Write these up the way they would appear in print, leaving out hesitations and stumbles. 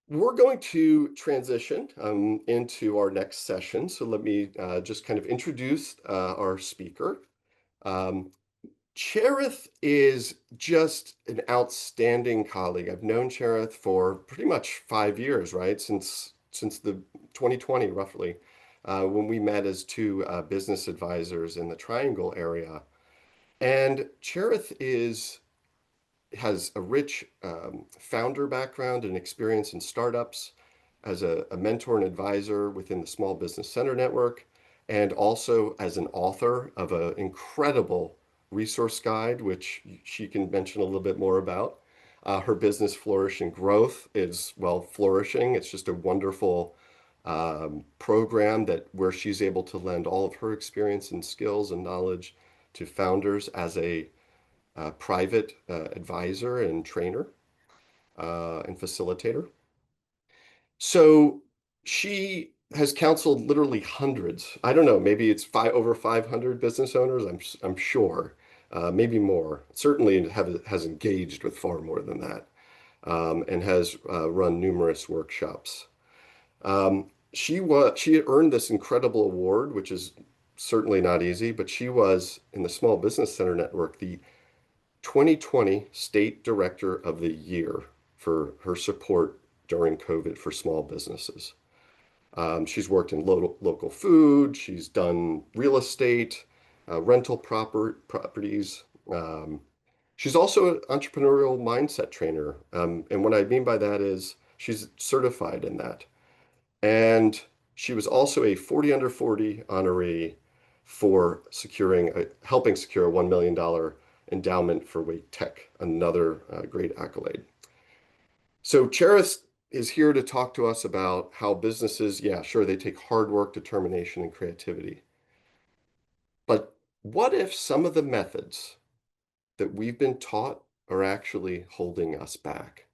We're going to transition into our next session. So let me just kind of introduce our speaker. Um, Cherith is just an outstanding colleague. I've known Cherith for pretty much 5 years, right? Since the 2020, roughly, when we met as two business advisors in the Triangle area. And Cherith has a rich founder background and experience in startups as a mentor and advisor within the Small Business Center Network, and also as an author of an incredible resource guide, which she can mention a little bit more about. Her business, Flourish and Growth, is, well, flourishing. It's just a wonderful program where she's able to lend all of her experience and skills and knowledge to founders as a private advisor and trainer and facilitator. So she has counseled literally hundreds. I don't know, maybe it's over 500 business owners. I'm sure, maybe more. Certainly has engaged with far more than that, and has run numerous workshops. She earned this incredible award, which is certainly not easy, but she was in the Small Business Center Network the 2020 State Director of the Year for her support during COVID for small businesses. She's worked in local food. She's done real estate, rental properties. She's also an entrepreneurial mindset trainer. And what I mean by that is she's certified in that. And she was also a 40 under 40 honoree for helping secure a $1 million endowment for Wake Tech, another great accolade. So Cherith is here to talk to us about how businesses, yeah, sure, they take hard work, determination, and creativity. But what if some of the methods that we've been taught are actually holding us back?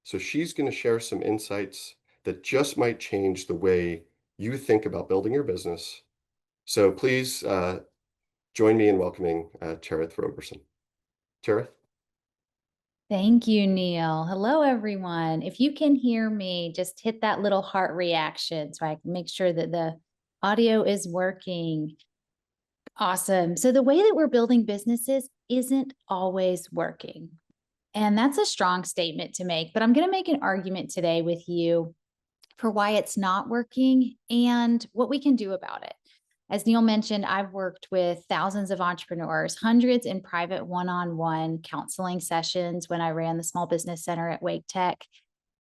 So she's going to share some insights that just might change the way you think about building your business. So please join me in welcoming Cherith Roberson. Cherith? Thank you, Neil. Hello, everyone. If you can hear me, just hit that little heart reaction so I can make sure that the audio is working. Awesome. So the way that we're building businesses isn't always working. And that's a strong statement to make, but I'm going to make an argument today with you for why it's not working and what we can do about it. As Neil mentioned, I've worked with thousands of entrepreneurs, hundreds in private one-on-one counseling sessions when I ran the Small Business Center at Wake Tech,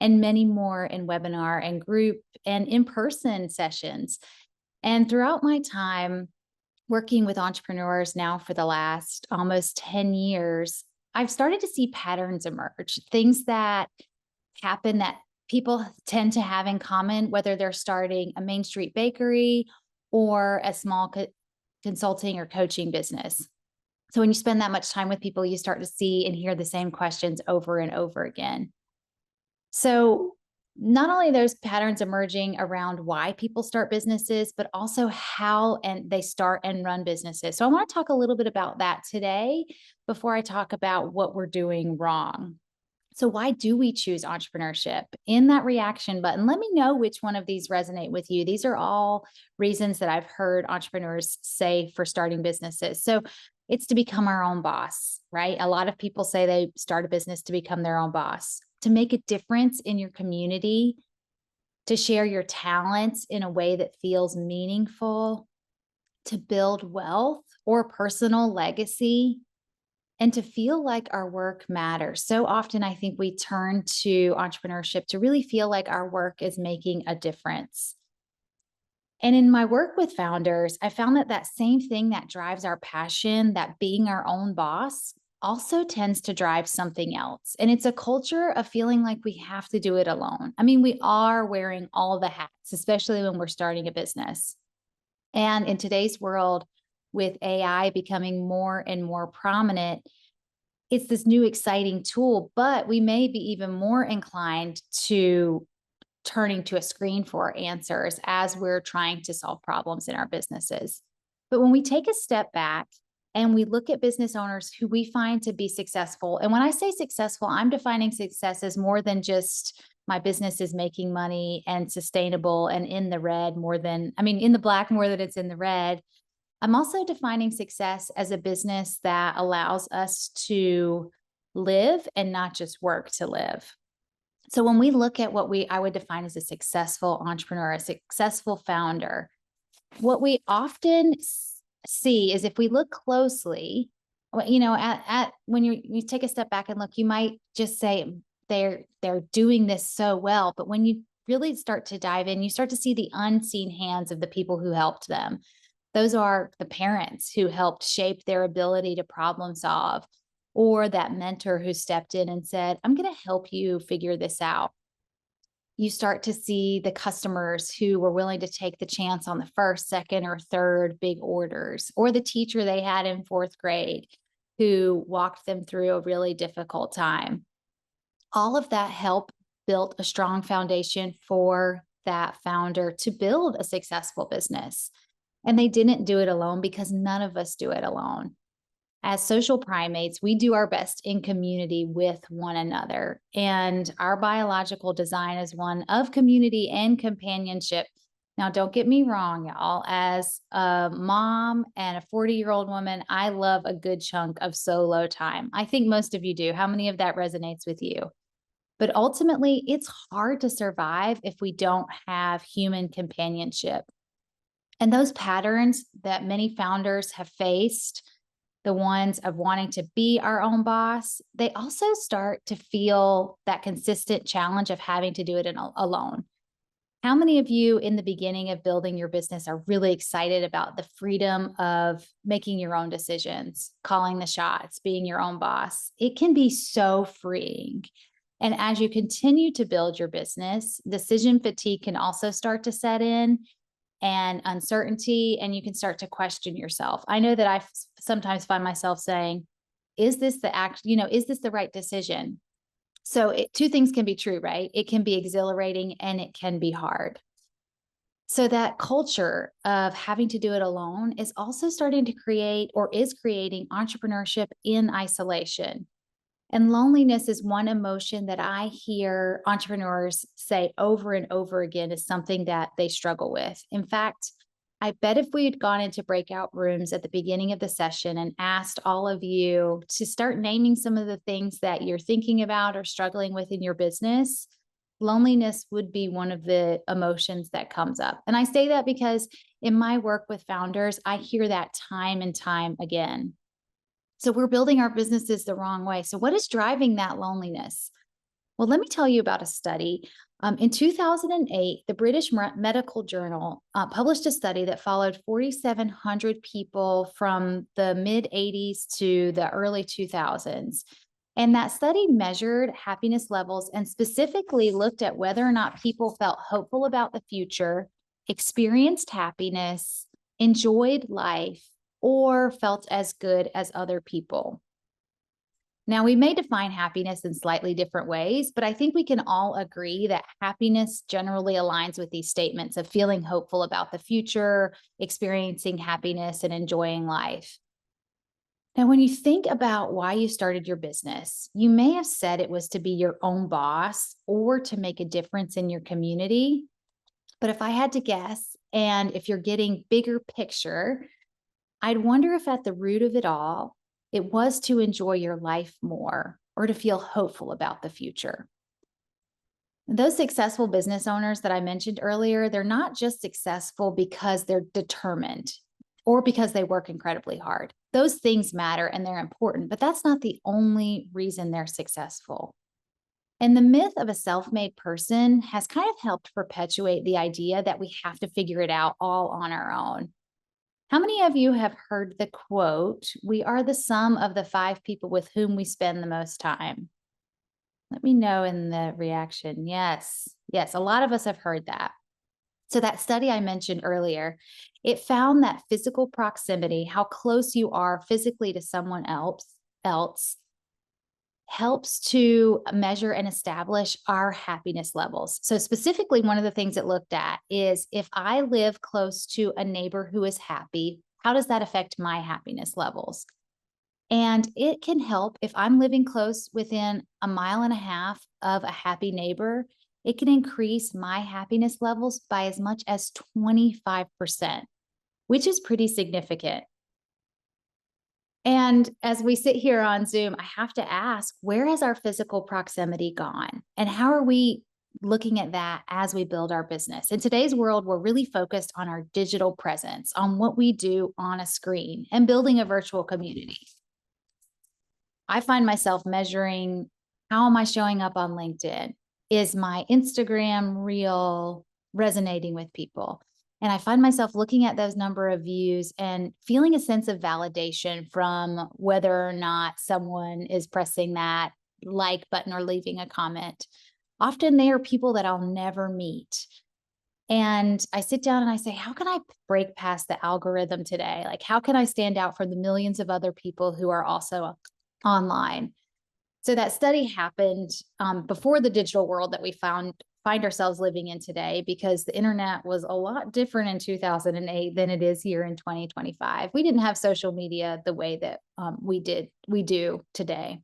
and many more in webinar and group and in-person sessions. And throughout my time working with entrepreneurs now for the last almost 10 years, I've started to see patterns emerge, things that happen that people tend to have in common, whether they're starting a Main Street bakery or a small consulting or coaching business. So when you spend that much time with people, you start to see and hear the same questions over and over again. So not only those patterns emerging around why people start businesses, but also how they start and run businesses. So I want to talk a little bit about that today before I talk about what we're doing wrong. So why do we choose entrepreneurship? In that reaction button, let me know which one of these resonate with you. These are all reasons that I've heard entrepreneurs say for starting businesses. So it's to become our own boss, right? A lot of people say they start a business to become their own boss, to make a difference in your community, to share your talents in a way that feels meaningful, to build wealth or personal legacy, and to feel like our work matters. So often, I think we turn to entrepreneurship to really feel like our work is making a difference. And in my work with founders, I found that that same thing that drives our passion, that being our own boss, also tends to drive something else. And it's a culture of feeling like we have to do it alone. I mean, we are wearing all the hats, especially when we're starting a business. And in today's world, with AI becoming more and more prominent, it's this new exciting tool, but we may be even more inclined to turning to a screen for our answers as we're trying to solve problems in our businesses. But when we take a step back and we look at business owners who we find to be successful, and when I say successful, I'm defining success as more than just my business is making money and sustainable and in the red more than, in the black more than it's in the red. I'm also defining success as a business that allows us to live and not just work to live. So when we look at what I would define as a successful entrepreneur, a successful founder, what we often see is if we look closely, at when you take a step back and look, you might just say they're doing this so well. But when you really start to dive in, you start to see the unseen hands of the people who helped them. Those are the parents who helped shape their ability to problem solve, or that mentor who stepped in and said, I'm going to help you figure this out. You start to see the customers who were willing to take the chance on the first, second, or third big orders, or the teacher they had in fourth grade who walked them through a really difficult time. All of that help built a strong foundation for that founder to build a successful business. And they didn't do it alone, because none of us do it alone. As social primates, we do our best in community with one another. And our biological design is one of community and companionship. Now, don't get me wrong, y'all. As a mom and a 40-year-old woman, I love a good chunk of solo time. I think most of you do. How many of that resonates with you? But ultimately, it's hard to survive if we don't have human companionship. And those patterns that many founders have faced, the ones of wanting to be our own boss, they also start to feel that consistent challenge of having to do it alone. How many of you in the beginning of building your business are really excited about the freedom of making your own decisions, calling the shots, being your own boss? It can be so freeing. And as you continue to build your business, decision fatigue can also start to set in, and uncertainty, and you can start to question yourself. I know that I sometimes find myself saying, is this is this the right decision? So two things can be true, right? It can be exhilarating and it can be hard. So that culture of having to do it alone is also starting to create, or is creating, entrepreneurship in isolation. And loneliness is one emotion that I hear entrepreneurs say over and over again is something that they struggle with. In fact, I bet if we had gone into breakout rooms at the beginning of the session and asked all of you to start naming some of the things that you're thinking about or struggling with in your business, loneliness would be one of the emotions that comes up. And I say that because in my work with founders, I hear that time and time again. So we're building our businesses the wrong way. So what is driving that loneliness? Well, let me tell you about a study. In 2008, the British Medical Journal published a study that followed 4,700 people from the mid 80s to the early 2000s. And that study measured happiness levels and specifically looked at whether or not people felt hopeful about the future, experienced happiness, enjoyed life, or felt as good as other people. Now, we may define happiness in slightly different ways, but I think we can all agree that happiness generally aligns with these statements of feeling hopeful about the future, experiencing happiness, and enjoying life. Now, when you think about why you started your business, you may have said it was to be your own boss or to make a difference in your community. But if I had to guess, and if you're getting bigger picture, I'd wonder if at the root of it all, it was to enjoy your life more or to feel hopeful about the future. Those successful business owners that I mentioned earlier, they're not just successful because they're determined or because they work incredibly hard. Those things matter and they're important, but that's not the only reason they're successful. And the myth of a self-made person has kind of helped perpetuate the idea that we have to figure it out all on our own. How many of you have heard the quote, "We are the sum of the 5 people with whom we spend the most time"? Let me know in the reaction. Yes, a lot of us have heard that. So that study I mentioned earlier, it found that physical proximity, how close you are physically to someone else helps to measure and establish our happiness levels. So specifically, one of the things it looked at is if I live close to a neighbor who is happy, how does that affect my happiness levels? And it can help if I'm living close within a mile and a half of a happy neighbor. it can increase my happiness levels by as much as 25%, which is pretty significant. And as we sit here on Zoom, I have to ask, where has our physical proximity gone? And how are we looking at that as we build our business? In today's world, we're really focused on our digital presence, on what we do on a screen and building a virtual community. I find myself measuring, how am I showing up on LinkedIn? Is my Instagram reel resonating with people? And I find myself looking at those number of views and feeling a sense of validation from whether or not someone is pressing that like button or leaving a comment. Often they are people that I'll never meet. And I sit down and I say, how can I break past the algorithm today? Like, how can I stand out from the millions of other people who are also online? So that study happened before the digital world that we find ourselves living in today, because the internet was a lot different in 2008 than it is here in 2025. We didn't have social media the way that we do today.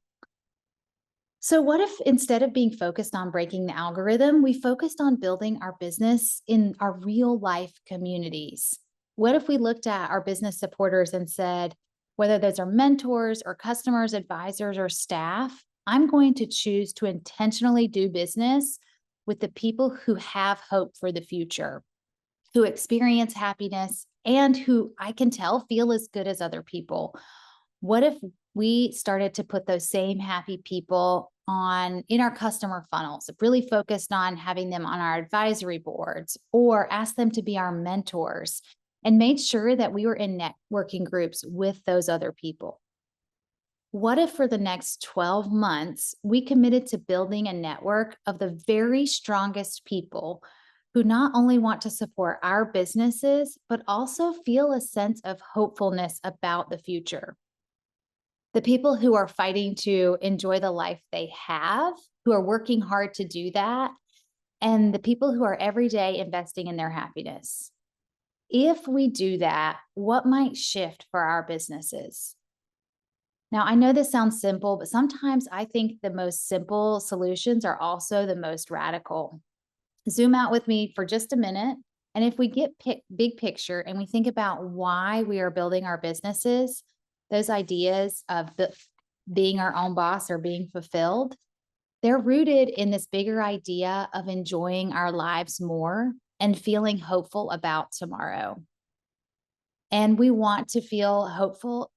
So what if instead of being focused on breaking the algorithm, we focused on building our business in our real life communities? What if we looked at our business supporters and said, whether those are mentors or customers, advisors, or staff, I'm going to choose to intentionally do business with the people who have hope for the future, who experience happiness, and who I can tell feel as good as other people. What if we started to put those same happy people in our customer funnels, really focused on having them on our advisory boards or ask them to be our mentors, and made sure that we were in networking groups with those other people? What if for the next 12 months, we committed to building a network of the very strongest people who not only want to support our businesses, but also feel a sense of hopefulness about the future? The people who are fighting to enjoy the life they have, who are working hard to do that, and the people who are every day investing in their happiness. If we do that, what might shift for our businesses? Now, I know this sounds simple, but sometimes I think the most simple solutions are also the most radical. Zoom out with me for just a minute. And if we get big picture and we think about why we are building our businesses, those ideas of being our own boss or being fulfilled, they're rooted in this bigger idea of enjoying our lives more and feeling hopeful about tomorrow. And we want to feel hopeful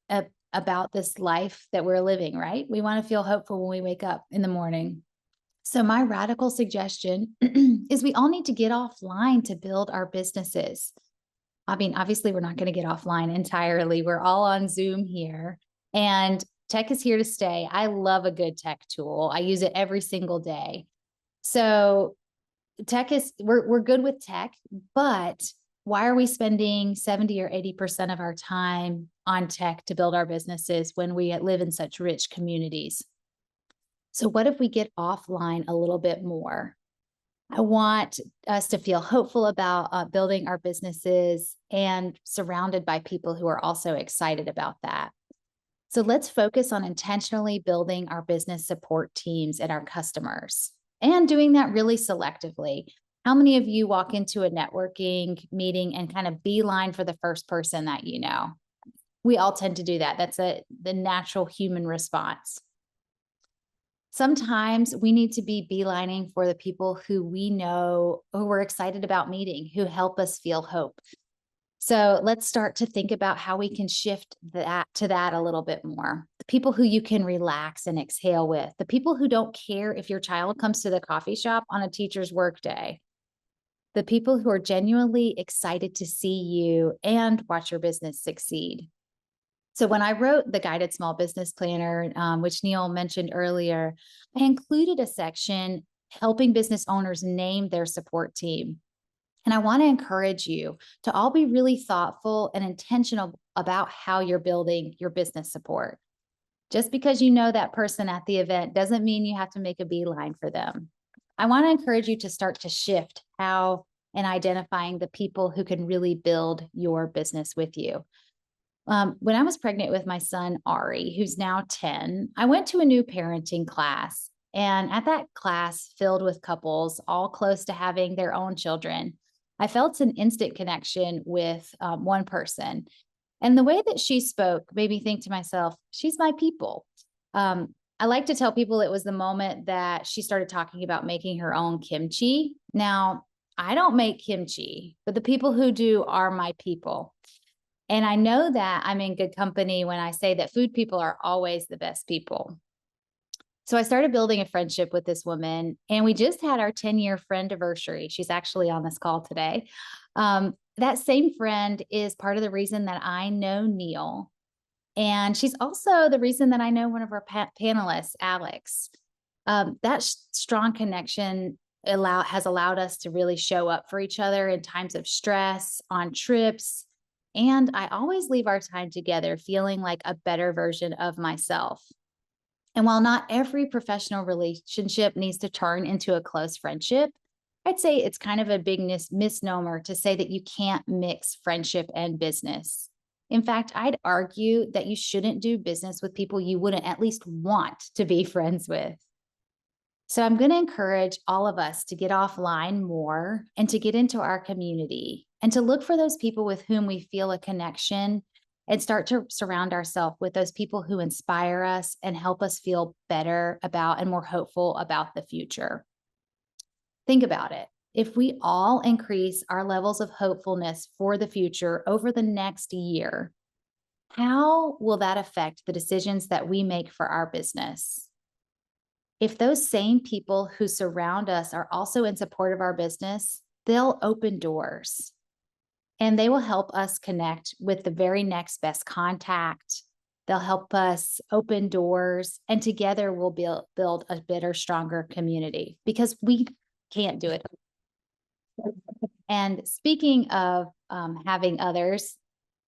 about this life that we're living, right? We want to feel hopeful when we wake up in the morning. So my radical suggestion is we all need to get offline to build our businesses. I mean, obviously, we're not going to get offline entirely. We're all on Zoom here, and tech is here to stay. I love a good tech tool. I use it every single day. So we're good with tech, but why are we spending 70 or 80% of our time on tech to build our businesses when we live in such rich communities? So what if we get offline a little bit more? I want us to feel hopeful about building our businesses and surrounded by people who are also excited about that. So let's focus on intentionally building our business support teams and our customers, and doing that really selectively. How many of you walk into a networking meeting and kind of beeline for the first person that you know? We all tend to do that. That's the natural human response. Sometimes we need to be beelining for the people who we know, who we're excited about meeting, who help us feel hope. So let's start to think about how we can shift that a little bit more. The people who you can relax and exhale with, the people who don't care if your child comes to the coffee shop on a teacher's work day, the people who are genuinely excited to see you and watch your business succeed. So when I wrote the Guided Small Business Planner, which Neil mentioned earlier, I included a section helping business owners name their support team. And I want to encourage you to all be really thoughtful and intentional about how you're building your business support. Just because you know that person at the event doesn't mean you have to make a beeline for them. I want to encourage you to start to shift how and identifying the people who can really build your business with you. When I was pregnant with my son, Ari, who's now 10, I went to a new parenting class, And at that class filled with couples, all close to having their own children, I felt an instant connection with one person. And the way that she spoke made me think to myself, she's my people. I like to tell people it was the moment that she started talking about making her own kimchi. Now, I don't make kimchi, but the people who do are my people. And I know that I'm in good company when I say that food people are always the best people. So I started building a friendship with this woman, and we just had our 10-year friend anniversary. She's actually on this call today. That same friend is part of the reason that I know Neil. And she's also the reason that I know one of our panelists, Alex. That strong connection has allowed us to really show up for each other in times of stress, on trips. And I always leave our time together feeling like a better version of myself. And while not every professional relationship needs to turn into a close friendship, I'd say it's kind of a big misnomer to say that you can't mix friendship and business. In fact, I'd argue that you shouldn't do business with people you wouldn't at least want to be friends with. So I'm going to encourage all of us to get offline more and to get into our community and to look for those people with whom we feel a connection and start to surround ourselves with those people who inspire us and help us feel better about and more hopeful about the future. Think about it. If we all increase our levels of hopefulness for the future over the next year, how will that affect the decisions that we make for our business? If those same people who surround us are also in support of our business, they'll open doors and they will help us connect with the very next best contact. They'll help us open doors, and together we'll build a better, stronger community because we can't do it. And speaking of having others,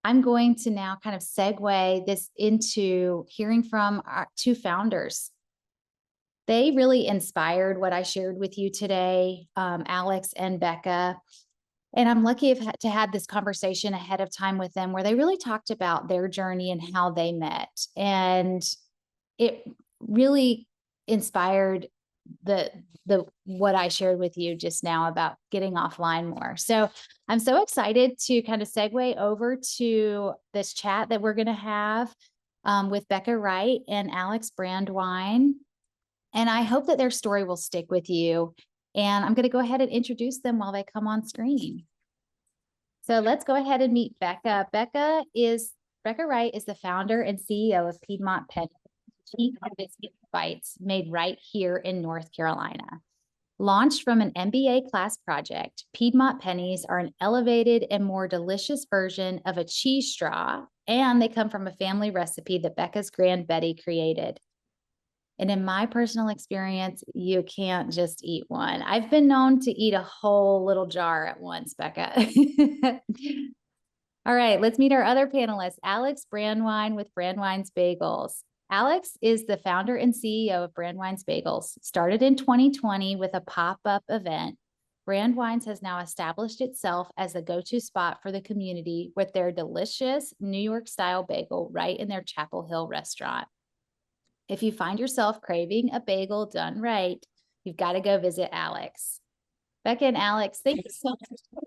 I'm going to now kind of segue this into hearing from our two founders. They really inspired what I shared with you today, Alex and Becca. And I'm lucky to have this conversation ahead of time with them where they really talked about their journey and how they met. And it really inspired the what I shared with you just now about getting offline more. So I'm so excited to kind of segue over to this chat that we're going to have with Becca Wright and Alex Brandwein. And I hope that their story will stick with you. And I'm going to go ahead and introduce them while they come on screen. So let's go ahead and meet Becca. Becca Wright is the founder and CEO of Piedmont Pennies, cheese and biscuit bites made right here in North Carolina. Launched from an MBA class project, Piedmont Pennies are an elevated and more delicious version of a cheese straw, and they come from a family recipe that Becca's Grand Betty created. And in my personal experience, you can't just eat one. I've been known to eat a whole little jar at once, Becca. All right, let's meet our other panelists, Alex Brandwein with Brandwein's Bagels. Alex is the founder and CEO of Brandwein's Bagels. Started in 2020 with a pop-up event, Brandwein's has now established itself as a go-to spot for the community with their delicious New York-style bagel right in their Chapel Hill restaurant. If you find yourself craving a bagel done right, you've got to go visit Alex. Becca and Alex, thank you so much for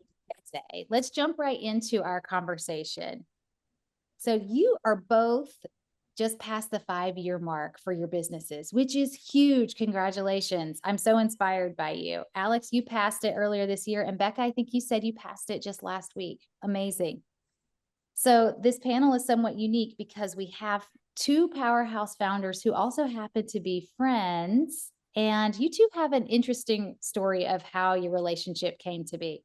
today. Let's jump right into our conversation. So you are both just past the 5-year mark for your businesses, which is huge. Congratulations. I'm so inspired by you. Alex, you passed it earlier this year. And Becca, I think you said you passed it just last week. Amazing. So this panel is somewhat unique because we have two powerhouse founders who also happen to be friends. And you two have an interesting story of how your relationship came to be.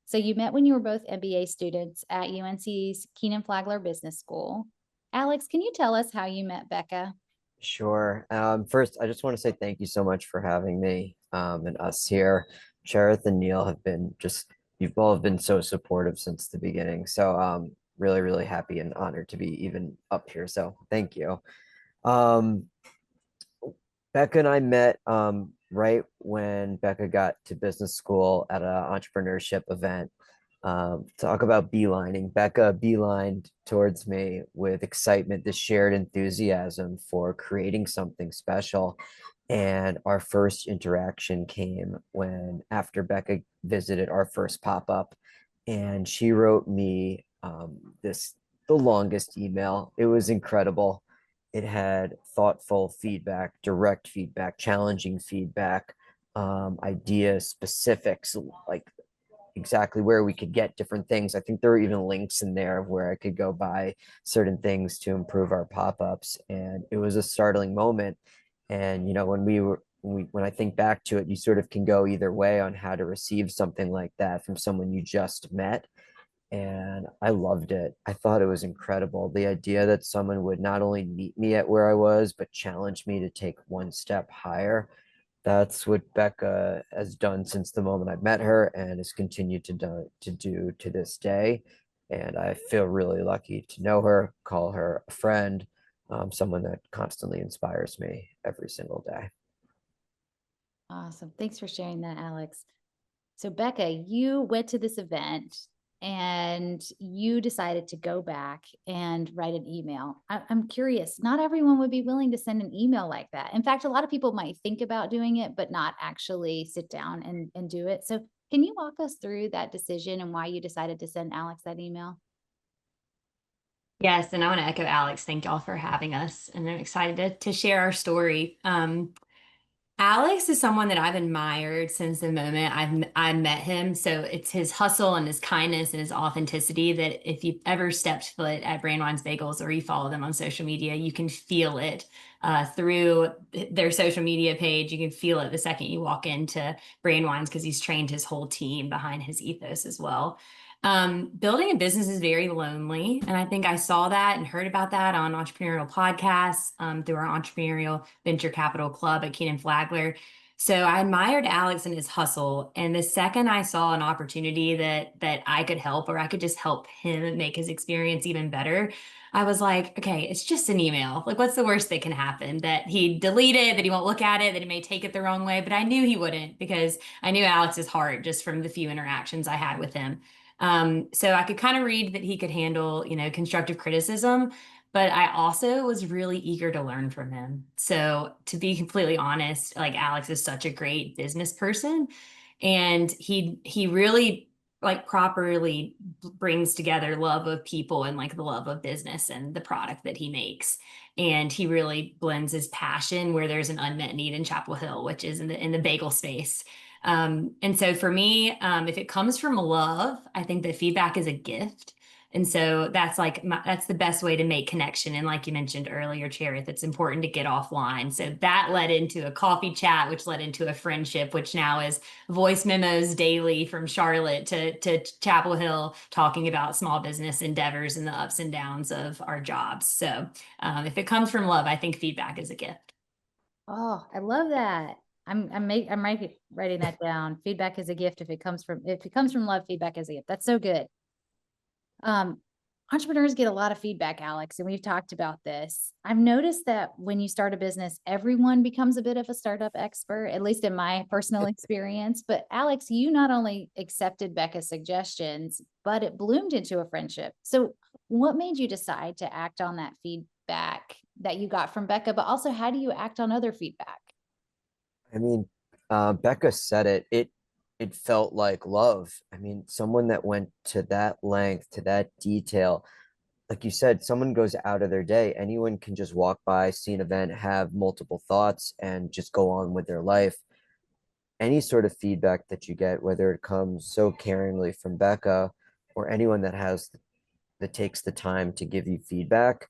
So you met when you were both MBA students at UNC's Keenan Flagler Business School. Alex, can you tell us how you met Becca? Sure. First, I just want to say thank you so much for having me and us here. Cherith and Neil have been you've all been so supportive since the beginning. So really, really happy and honored to be even up here. So thank you. Um, Becca and I met right when Becca got to business school at an entrepreneurship event. Talk about beelining. Becca beelined towards me with excitement, this shared enthusiasm for creating something special. And our first interaction came when, after Becca visited our first pop-up, and she wrote me the longest email. It was incredible. It had thoughtful feedback, direct feedback, challenging feedback, ideas, specifics, like exactly where we could get different things. I think there were even links in there of where I could go buy certain things to improve our pop-ups. And it was a startling moment. And when I think back to it, you sort of can go either way on how to receive something like that from someone you just met. And I loved it. I thought it was incredible. The idea that someone would not only meet me at where I was, but challenge me to take one step higher. That's what Becca has done since the moment I met her and has continued to do to this day. And I feel really lucky to know her, call her a friend, someone that constantly inspires me every single day. Awesome. Thanks for sharing that, Alex. So, Becca, you went to this event and you decided to go back and write an email. I'm curious, not everyone would be willing to send an email like that. In fact, a lot of people might think about doing it, but not actually sit down and do it. So, can you walk us through that decision and why you decided to send Alex that email? Yes, and I want to echo Alex. Thank y'all for having us, and I'm excited to share our story. Alex is someone that I've admired since the moment I met him. So it's his hustle and his kindness and his authenticity that if you've ever stepped foot at Brandwein's Bagels or you follow them on social media, you can feel it through their social media page. You can feel it the second you walk into Brandwein's because he's trained his whole team behind his ethos as well. Building a business is very lonely. And I think I saw that and heard about that on entrepreneurial podcasts through our entrepreneurial venture capital club at Keenan Flagler. So I admired Alex and his hustle. And the second I saw an opportunity that I could help or I could just help him make his experience even better, I was like, okay, it's just an email. Like, what's the worst that can happen? That he delete it, that he won't look at it, that he may take it the wrong way. But I knew he wouldn't because I knew Alex's heart just from the few interactions I had with him. So I could kind of read that he could handle, constructive criticism, but I also was really eager to learn from him. So to be completely honest, like Alex is such a great business person and he really like properly brings together love of people and like the love of business and the product that he makes. And he really blends his passion where there's an unmet need in Chapel Hill, which is in the bagel space. And so for me, if it comes from love, I think that feedback is a gift. And so that's that's the best way to make connection. And like you mentioned earlier, Cherith, it's important to get offline. So that led into a coffee chat, which led into a friendship, which now is voice memos daily from Charlotte to Chapel Hill, talking about small business endeavors and the ups and downs of our jobs. So if it comes from love, I think feedback is a gift. Oh, I love that. I'm writing that down. Feedback is a gift if it comes from love, feedback is a gift. That's so good. Um, Entrepreneurs get a lot of feedback, Alex, and we've talked about this. I've noticed that when you start a business, everyone becomes a bit of a startup expert, at least in my personal experience. But Alex, you not only accepted Becca's suggestions, but it bloomed into a friendship. So what made you decide to act on that feedback that you got from Becca, but also how do you act on other feedback? I mean, Becca said it felt like love. I mean, someone that went to that length, to that detail, like you said, someone goes out of their day. Anyone can just walk by, see an event, have multiple thoughts, and just go on with their life. Any sort of feedback that you get, whether it comes so caringly from Becca or anyone that takes the time to give you feedback,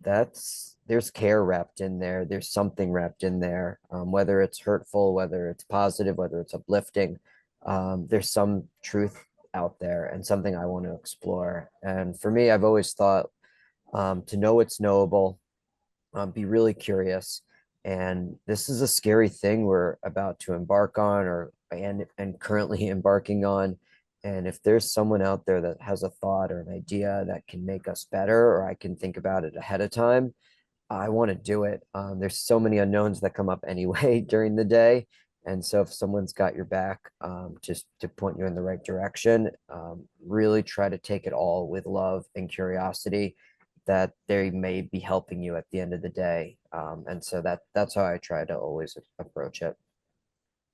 there's care wrapped in there. There's something wrapped in there, whether it's hurtful, whether it's positive, whether it's uplifting. There's some truth out there and something I want to explore. And for me, I've always thought, to know what's knowable, be really curious. And this is a scary thing we're about to embark on, and currently embarking on. And if there's someone out there that has a thought or an idea that can make us better, or I can think about it ahead of time, I want to do it. There's so many unknowns that come up anyway during the day. And so if someone's got your back, just to point you in the right direction, really try to take it all with love and curiosity, that they may be helping you at the end of the day. And so that's how I try to always approach it.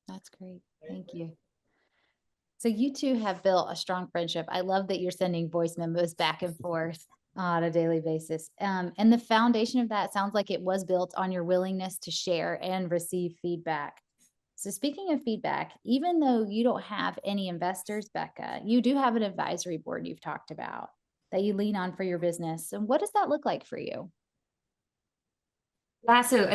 That's great. Thank you. So you two have built a strong friendship. I love that you're sending voice memos back and forth on a daily basis. And the foundation of that sounds like it was built on your willingness to share and receive feedback. So speaking of feedback, even though you don't have any investors, Becca, you do have an advisory board you've talked about that you lean on for your business. And what does that look like for you? Yeah, so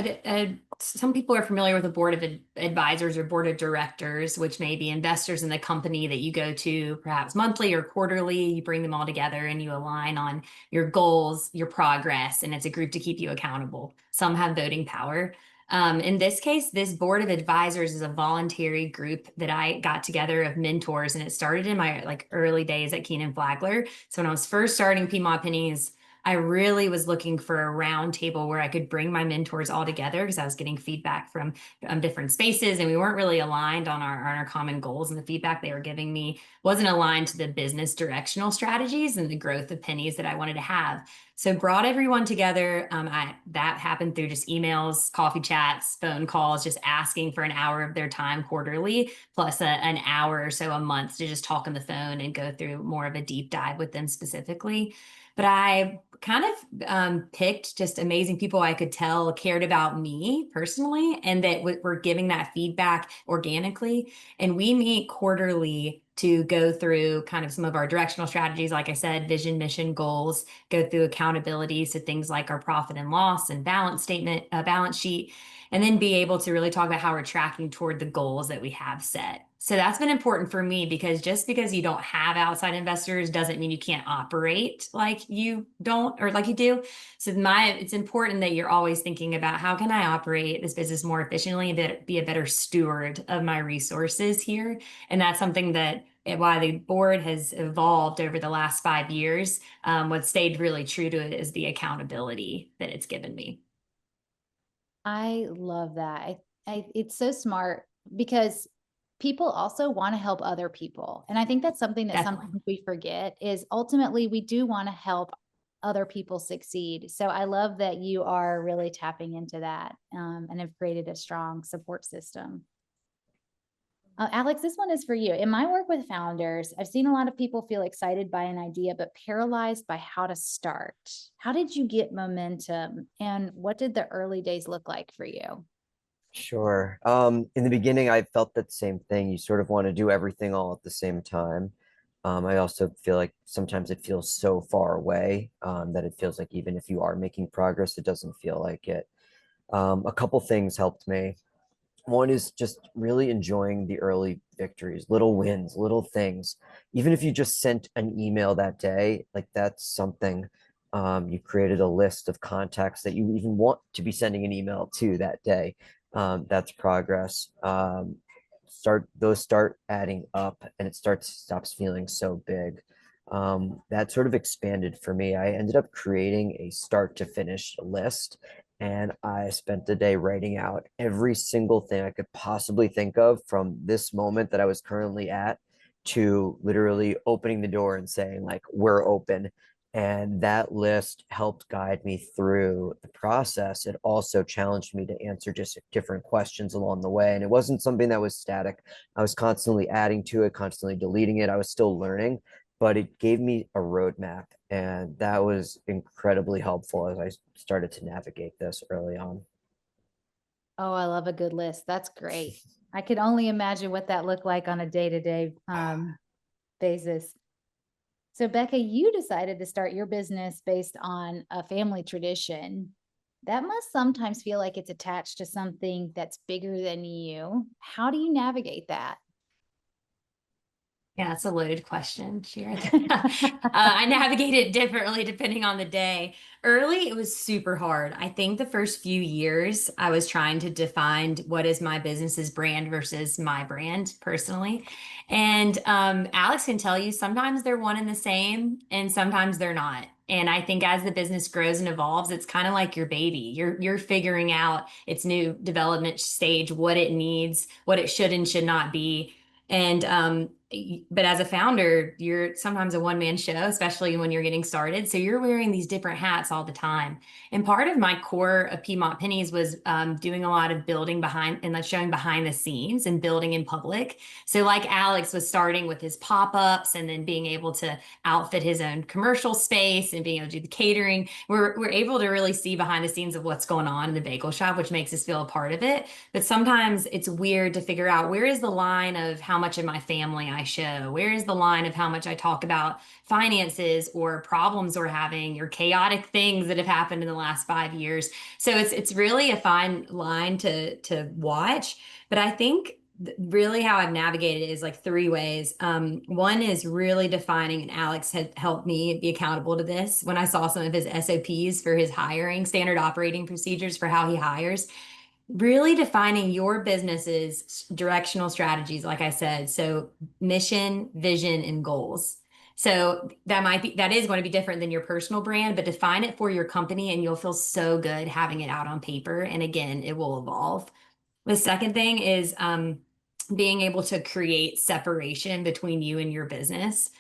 some people are familiar with a board of advisors or board of directors, which may be investors in the company that you go to perhaps monthly or quarterly. You bring them all together and you align on your goals, your progress, and it's a group to keep you accountable. Some have voting power. In this case, this board of advisors is a voluntary group that I got together of mentors, and it started in my early days at Keenan Flagler. So when I was first starting Piedmont Pennies, I really was looking for a round table where I could bring my mentors all together because I was getting feedback from different spaces, and we weren't really aligned on our common goals, and the feedback they were giving me wasn't aligned to the business directional strategies and the growth of Pennies that I wanted to have. So brought everyone together. That happened through just emails, coffee chats, phone calls, just asking for an hour of their time quarterly, plus an hour or so a month to just talk on the phone and go through more of a deep dive with them specifically. But I kind of picked just amazing people I could tell cared about me personally and that were giving that feedback organically. And we meet quarterly to go through kind of some of our directional strategies, like I said, vision, mission, goals, go through accountability. So things like our profit and loss and balance statement, balance sheet, and then be able to really talk about how we're tracking toward the goals that we have set. So that's been important for me because just because you don't have outside investors doesn't mean you can't operate like you don't or like you do. So it's important that you're always thinking about how can I operate this business more efficiently and be a better steward of my resources here. And that's something that why the board has evolved over the last 5 years. What stayed really true to it is the accountability that it's given me. I love that. It's so smart because people also want to help other people. And I think that's something that Definitely. sometimes we forget is ultimately we do want to help other people succeed. So I love that you are really tapping into that and have created a strong support system. Alex, this one is for you. In my work with founders, I've seen a lot of people feel excited by an idea, but paralyzed by how to start. How did you get momentum and what did the early days look like for you? Sure. In the beginning, I felt that same thing. You sort of want to do everything all at the same time. I also feel like sometimes it feels so far away, that it feels like even if you are making progress, it doesn't feel like it. A couple things helped me. One is just really enjoying the early victories, little wins, little things. Even if you just sent an email that day, like that's something. You created a list of contacts that you even want to be sending an email to that day. That's progress. Start adding up, and it stops feeling so big. That sort of expanded for me. I ended up creating a start to finish list, and I spent the day writing out every single thing I could possibly think of from this moment that I was currently at to literally opening the door and saying, like, we're open. And that list helped guide me through the process. It also challenged me to answer just different questions along the way. And it wasn't something that was static. I was constantly adding to it, constantly deleting it. I was still learning, but it gave me a roadmap. And that was incredibly helpful as I started to navigate this early on. Oh, I love a good list. That's great. I could only imagine what that looked like on a day-to-day basis. So Becca, you decided to start your business based on a family tradition. That must sometimes feel like it's attached to something that's bigger than you. How do you navigate that? Yeah, it's a loaded question, Cherith. I navigate it differently depending on the day. Early, it was super hard. I think the first few years, I was trying to define what is my business's brand versus my brand personally. And Alex can tell you sometimes they're one and the same, and sometimes they're not. And I think as the business grows and evolves, it's kind of like your baby. You're figuring out its new development stage, what it needs, what it should and should not be. And but as a founder, you're sometimes a one-man show, especially when you're getting started. So you're wearing these different hats all the time. And part of my core of Piedmont Pennies was doing a lot of building behind and like showing behind the scenes and building in public. So like Alex was starting with his pop-ups and then being able to outfit his own commercial space and being able to do the catering. We're able to really see behind the scenes of what's going on in the bagel shop, which makes us feel a part of it. But sometimes it's weird to figure out where is the line of how much of my family I show? Where is the line of how much I talk about finances or problems we're having or chaotic things that have happened in the last 5 years? So it's really a fine line to watch. But I think really how I've navigated it is like three ways. One is really defining, and Alex had helped me be accountable to this when I saw some of his SOPs for his hiring, standard operating procedures for how he hires. Really defining your business's directional strategies, like I said. So mission, vision, and goals. So that is going to be different than your personal brand, but define it for your company and you'll feel so good having it out on paper. And again, it will evolve. The second thing is being able to create separation between you and your business.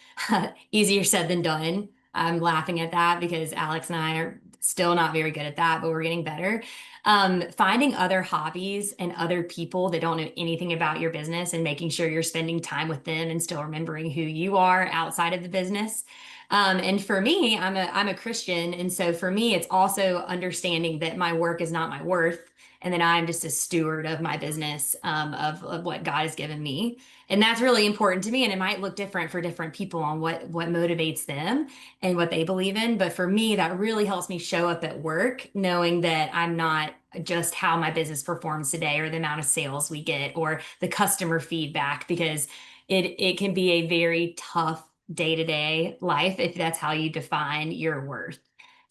Easier said than done. I'm laughing at that because Alex and I are still not very good at that, but we're getting better. Finding other hobbies and other people that don't know anything about your business and making sure you're spending time with them and still remembering who you are outside of the business. And for me, I'm a Christian. And so for me, it's also understanding that my work is not my worth and that I'm just a steward of my business, of what God has given me. And that's really important to me. And it might look different for different people on what motivates them and what they believe in. But for me, that really helps me show up at work, knowing that I'm not just how my business performs today or the amount of sales we get or the customer feedback, because it can be a very tough day-to-day life if that's how you define your worth.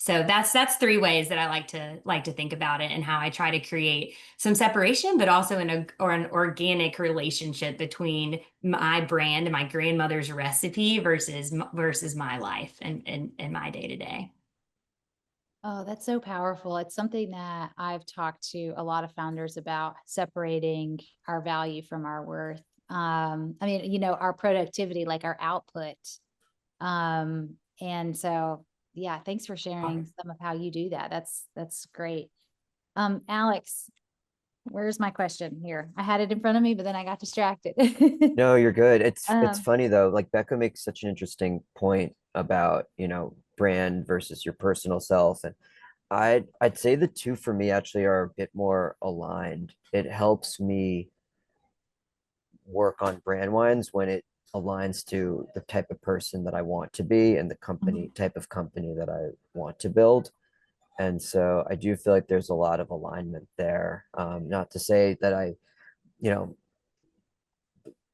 So that's three ways that I like to think about it and how I try to create some separation, but also an organic relationship between my brand and my grandmother's recipe versus my life and my day to day. Oh, that's so powerful. It's something that I've talked to a lot of founders about, separating our value from our worth. I mean, our productivity, like our output. And so, yeah, thanks for sharing some of how you do that. That's great. Alex, where's my question here? I had it in front of me, but then I got distracted. No, you're good. It's Um, funny though, like Becca makes such an interesting point about, brand versus your personal self. And I'd say the two for me actually are a bit more aligned. It helps me work on brand wines when it aligns to the type of person that I want to be and the company type of company that I want to build. And so I do feel like there's a lot of alignment there. Not to say that you know,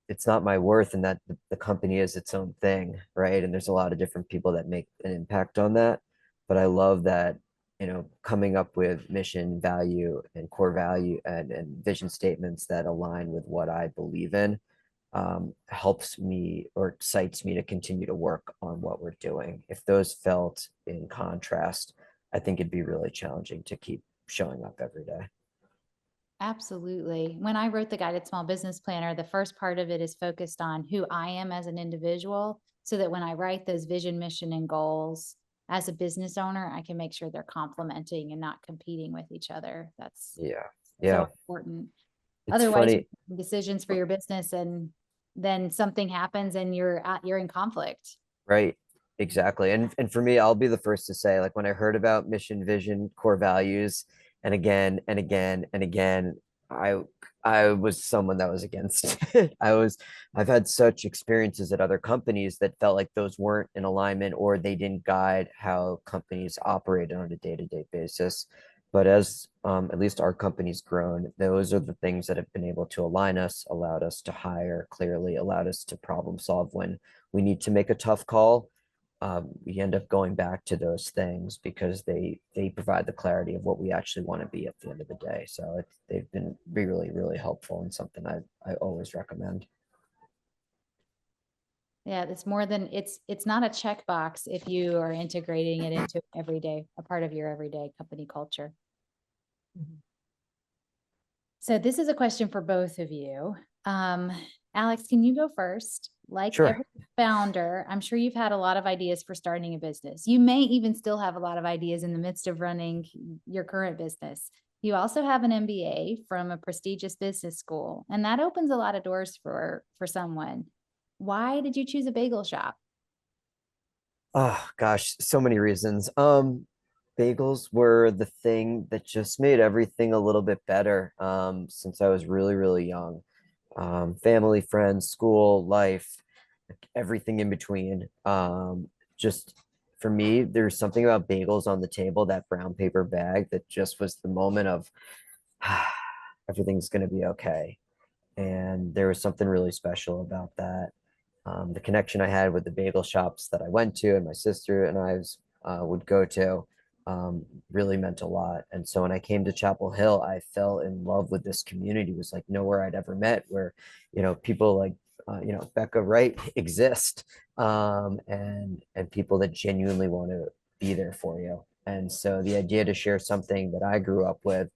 it's not my worth and that the company is its own thing, right? And there's a lot of different people that make an impact on that. But I love that, coming up with mission, value, and core value and vision statements that align with what I believe in, helps me or excites me to continue to work on what we're doing. If those felt in contrast, I think it'd be really challenging to keep showing up every day. Absolutely. When I wrote the Guided Small Business Planner, the first part of it is focused on who I am as an individual, so that when I write those vision, mission, and goals as a business owner, I can make sure they're complementing and not competing with each other. That's Yeah. so Yeah. important. It's Otherwise, you're funny. making decisions for your business and then something happens and you're in conflict. Right. Exactly. And for me, I'll be the first to say, like when I heard about mission, vision, core values, and again and again and again, I I was someone that was against it. I've had such experiences at other companies that felt like those weren't in alignment or they didn't guide how companies operated on a day-to-day basis. But as at least our company's grown, those are the things that have been able to align us, allowed us to hire clearly, allowed us to problem solve when we need to make a tough call. We end up going back to those things because they provide the clarity of what we actually want to be at the end of the day. So they've been really, really helpful and something I always recommend. Yeah, it's more than it's not a checkbox if you are integrating it into a part of your everyday company culture. Mhm. So this is a question for both of you. Alex, can you go first? Like Sure. every founder, I'm sure you've had a lot of ideas for starting a business. You may even still have a lot of ideas in the midst of running your current business. You also have an MBA from a prestigious business school, and that opens a lot of doors for someone. Why did you choose a bagel shop? Oh gosh, so many reasons. Bagels were the thing that just made everything a little bit better since I was really, really young. Family, friends, school, life, everything in between. Just for me, there's something about bagels on the table, that brown paper bag that just was the moment of everything's going to be okay. And there was something really special about that. The connection I had with the bagel shops that I went to and my sister and I would go to really meant a lot. And so when I came to Chapel Hill, I fell in love with this community. It was like nowhere I'd ever met where, people like, Becca Wright exist, and people that genuinely want to be there for you. And so the idea to share something that I grew up with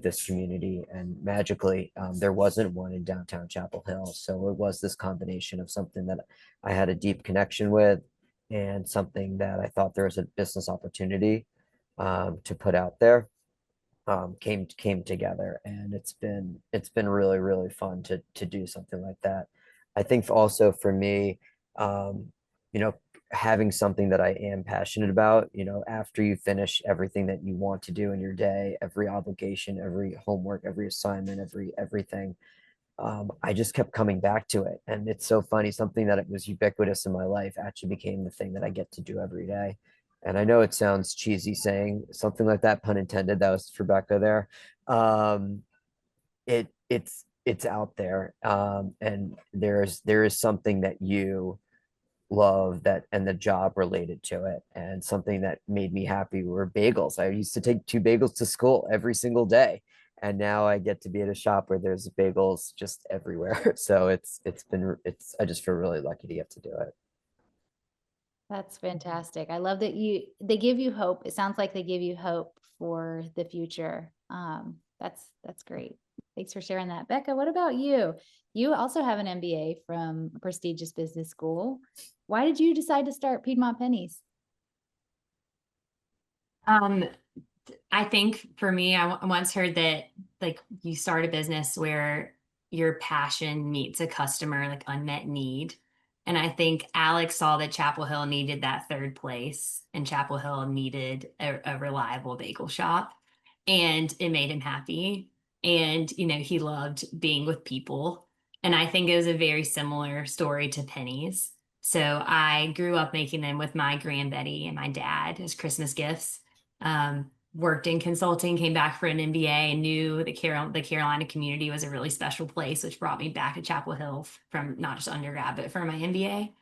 this community, and magically there wasn't one in downtown Chapel Hill. So it was this combination of something that I had a deep connection with and something that I thought there was a business opportunity to put out there, came together, and it's been really, really fun to do something like that. I think also for me, um, you know, having something that I am passionate about, after you finish everything that you want to do in your day, every obligation, every homework, every assignment, everything, I just kept coming back to it. And it's so funny, something that it was ubiquitous in my life actually became the thing that I get to do every day. And I know it sounds cheesy saying something like that, pun intended, that was for Becca there. Um, it's out there. And there is something that you love, that and the job related to it, and something that made me happy were bagels. I used to take 2 bagels to school every single day, and now I get to be at a shop where there's bagels just everywhere. So it's I just feel really lucky to get to do it. That's fantastic. I love that they give you hope. It sounds like they give you hope for the future. That's great. Thanks for sharing that. Becca, what about you? You also have an MBA from a prestigious business school. Why did you decide to start Piedmont Pennies? Um, I think for me, I once heard that like you start a business where your passion meets a customer like unmet need. And I think Alex saw that Chapel Hill needed that third place, and Chapel Hill needed a reliable bagel shop, and it made him happy. And, he loved being with people. And I think it was a very similar story to Pennies. So I grew up making them with my grandbetty and my dad as Christmas gifts. Worked in consulting, came back for an MBA, and knew the Carolina community was a really special place, which brought me back to Chapel Hill from not just undergrad, but for my MBA.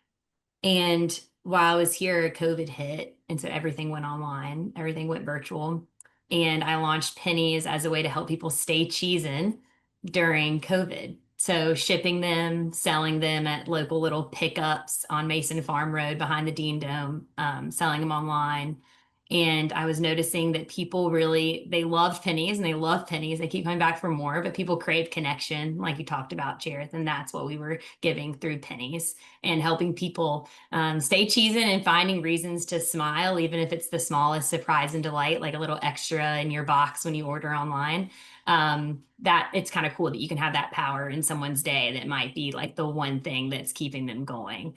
And while I was here, COVID hit. And so everything went online, everything went virtual. And I launched Pennies as a way to help people stay cheesing during COVID. So shipping them, selling them at local little pickups on Mason Farm Road behind the Dean Dome, selling them online. And I was noticing that people really, they loved Pennies and they love Pennies. They keep coming back for more, but people crave connection, like you talked about, Cherith. And that's what we were giving through Pennies, and helping people stay cheesing and finding reasons to smile, even if it's the smallest surprise and delight, like a little extra in your box when you order online. That it's kind of cool that you can have that power in someone's day that might be like the one thing that's keeping them going.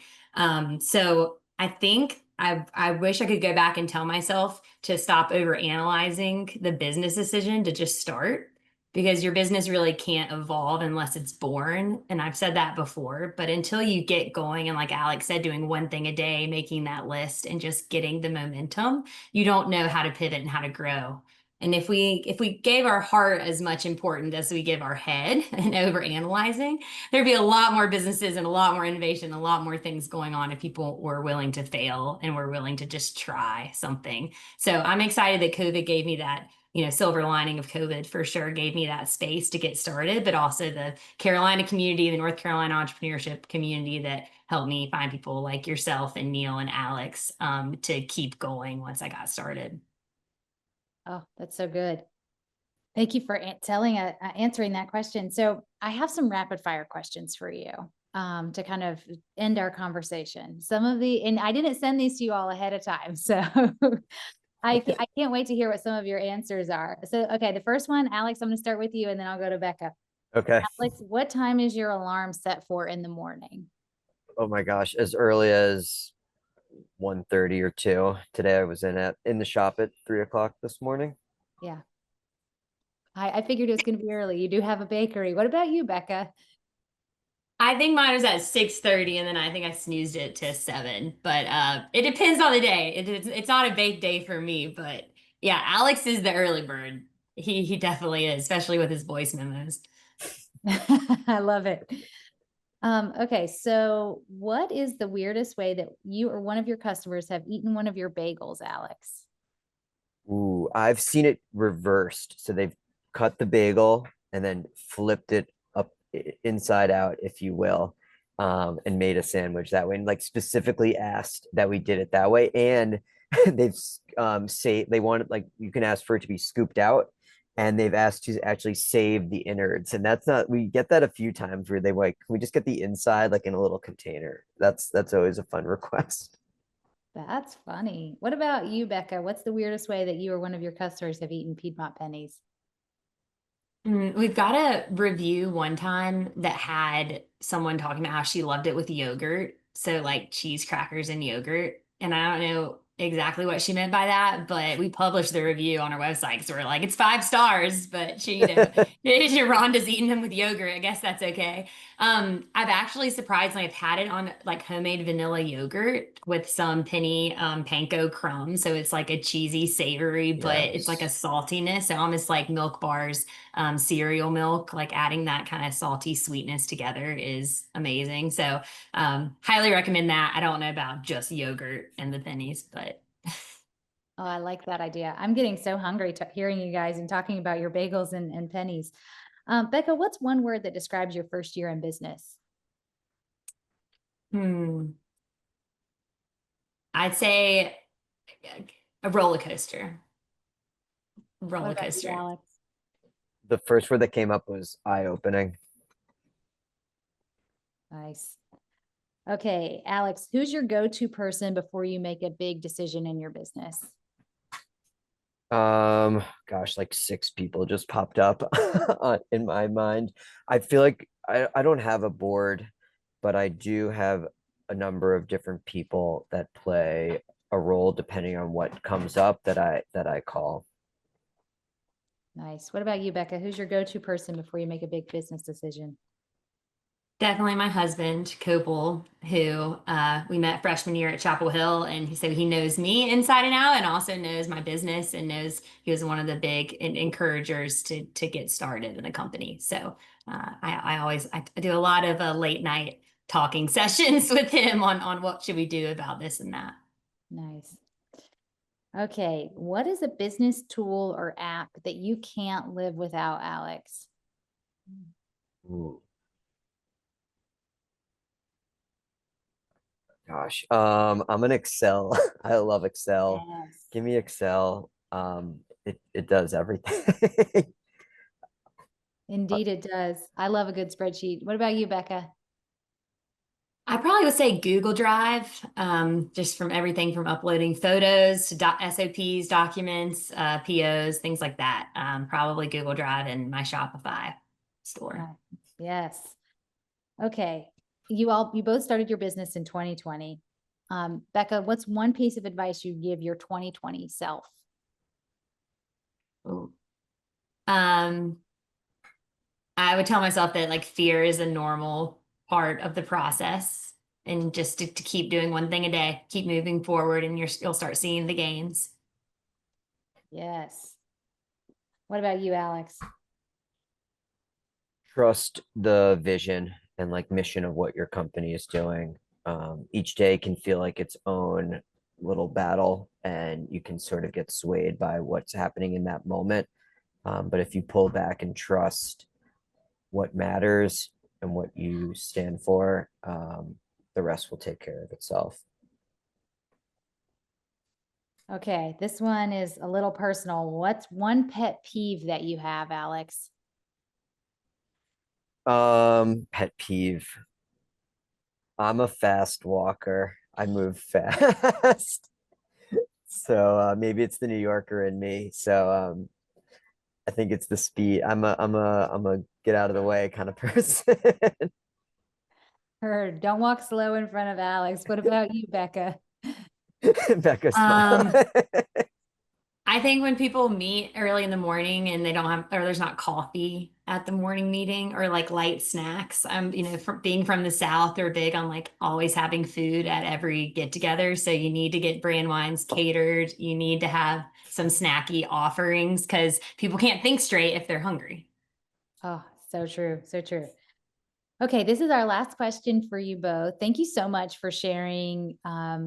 So I think I wish I could go back and tell myself to stop over analyzing the business decision, to just start, because your business really can't evolve unless it's born. And I've said that before, but until you get going, and like Alex said, doing one thing a day, making that list and just getting the momentum, you don't know how to pivot and how to grow. And if we gave our heart as much importance as we give our head and over analyzing, there'd be a lot more businesses and a lot more innovation, a lot more things going on if people were willing to fail and were willing to just try something. So I'm excited that COVID gave me that silver lining of COVID for sure gave me that space to get started, but also the Carolina community, the North Carolina entrepreneurship community that helped me find people like yourself and Neil and Alex to keep going once I got started. Oh, that's so good. Thank you for answering that question. So I have some rapid fire questions for you to kind of end our conversation. And I didn't send these to you all ahead of time. So I can't wait to hear what some of your answers are. So, okay, the first one, Alex, I'm going to start with you and then I'll go to Becca. Okay. Alex, what time is your alarm set for in the morning? Oh my gosh, as early as 1:30 or 2. Today I was in the shop at 3 o'clock this morning. Yeah. I figured it was going to be early. You do have a bakery. What about you, Becca? I think mine was at 6:30 and then I think I snoozed it to 7. But it depends on the day. It's not a bake day for me, but yeah, Alex is the early bird. He definitely is, especially with his voice memos. I love it. Okay, so what is the weirdest way that you or one of your customers have eaten one of your bagels, Alex? Ooh, I've seen it reversed. So they've cut the bagel and then flipped it up inside out, if you will, and made a sandwich that way. And like specifically asked that we did it that way. And they've say they want it like you can ask for it to be scooped out. And they've asked to actually save the innards. And that's not, we get that a few times where they like, can we just get the inside like in a little container? That's always a fun request. That's funny. What about you, Becca? What's the weirdest way that you or one of your customers have eaten Piedmont pennies? We've got a review one time that had someone talking about how she loved it with yogurt. So like cheese crackers and yogurt. And I don't know exactly what she meant by that, but we published the review on our website. So we're like, it's 5 stars, but Rhonda's eating them with yogurt. I guess that's okay. I've actually surprisingly I've had it on like homemade vanilla yogurt with some penny panko crumbs. So it's like a cheesy, savory, but it's like a Yes. saltiness. So almost like Milk Bars cereal milk, like adding that kind of salty sweetness together is amazing. So highly recommend that. I don't know about just yogurt and the pennies, but Oh, I like that idea. I'm getting so hungry hearing you guys and talking about your bagels and pennies. Becca, what's one word that describes your first year in business? I'd say a roller coaster. What Roller about you, coaster. Alex? The first word that came up was eye-opening. Nice. Okay, Alex, who's your go-to person before you make a big decision in your business? Gosh, like 6 people just popped up in my mind. I feel like I don't have a board, but I do have a number of different people that play a role depending on what comes up that I call. Nice. What about you, Becca? Who's your go-to person before you make a big business decision? Definitely my husband, Copel, who we met freshman year at Chapel Hill. And so he knows me inside and out and also knows my business and knows he was one of the big encouragers to get started in the company. So I do a lot of late night talking sessions with him on what should we do about this and that. Nice. Okay, what is a business tool or app that you can't live without, Alex? Ooh. Gosh, I'm an Excel. I love Excel. Yes. Give me Excel. It does everything. Indeed, it does. I love a good spreadsheet. What about you, Becca? I probably would say Google Drive, just from everything from uploading photos to SOPs, documents, POs, things like that. Probably Google Drive and my Shopify store. Yes. Okay. You both started your business in 2020. Becca, what's one piece of advice you give your 2020 self? Ooh. I would tell myself that like fear is a normal part of the process and just to keep doing one thing a day, keep moving forward and you'll start seeing the gains. Yes. What about you, Alex? Trust the vision and like mission of what your company is doing. Each day can feel like its own little battle, and you can sort of get swayed by what's happening in that moment. But if you pull back and trust what matters and what you stand for, the rest will take care of itself. Okay, this one is a little personal. What's one pet peeve that you have, Alex? Pet peeve. I'm a fast walker. I move fast. So maybe it's the New Yorker in me. So I think it's the speed. I'm a get out of the way kind of person. Heard. Don't walk slow in front of Alex. What about you, Becca? Becca smile. I think when people meet early in the morning and they don't have, or there's not coffee at the morning meeting or like light snacks, from being from the South, they're big on like always having food at every get together. So you need to get Brandweins catered. You need to have some snacky offerings because people can't think straight if they're hungry. Oh, so true. So true. Okay, this is our last question for you both. Thank you so much for sharing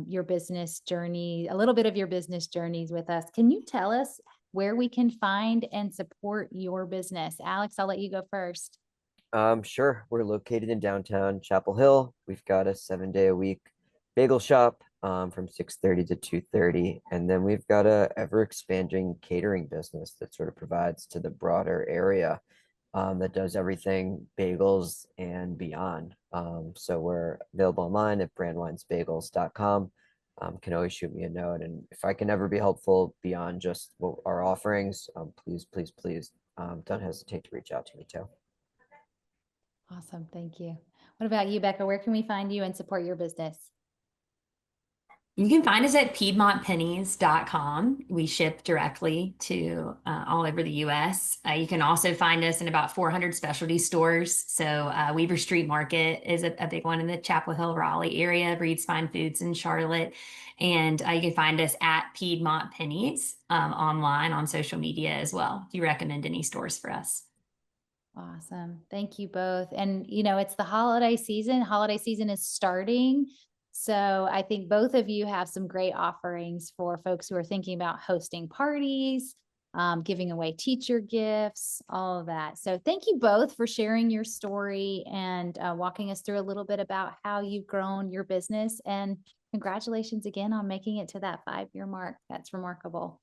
your business journey, a little bit of your business journeys with us. Can you tell us where we can find and support your business? Alex, I'll let you go first. Sure. We're located in downtown Chapel Hill. We've got a 7-day-a-week bagel shop from 6:30 to 2:30. And then we've got a ever-expanding catering business that sort of provides to the broader area that does everything bagels and beyond. So we're available online at brandweinsbagels.com. Can always shoot me a note. And if I can ever be helpful beyond just what our offerings, please, please, please don't hesitate to reach out to me too. Awesome. Thank you. What about you, Becca? Where can we find you and support your business? You can find us at piedmontpennies.com. We ship directly to all over the US. You can also find us in about 400 specialty stores. So Weaver Street Market is a big one in the Chapel Hill, Raleigh area, Reed's Fine Foods in Charlotte. And you can find us at Piedmont Pennies online on social media as well. Do you recommend any stores for us? Awesome. Thank you both. And, it's the holiday season. Holiday season is starting. So I think both of you have some great offerings for folks who are thinking about hosting parties, giving away teacher gifts, all of that. So thank you both for sharing your story and walking us through a little bit about how you've grown your business. And congratulations again on making it to that 5-year mark. That's remarkable.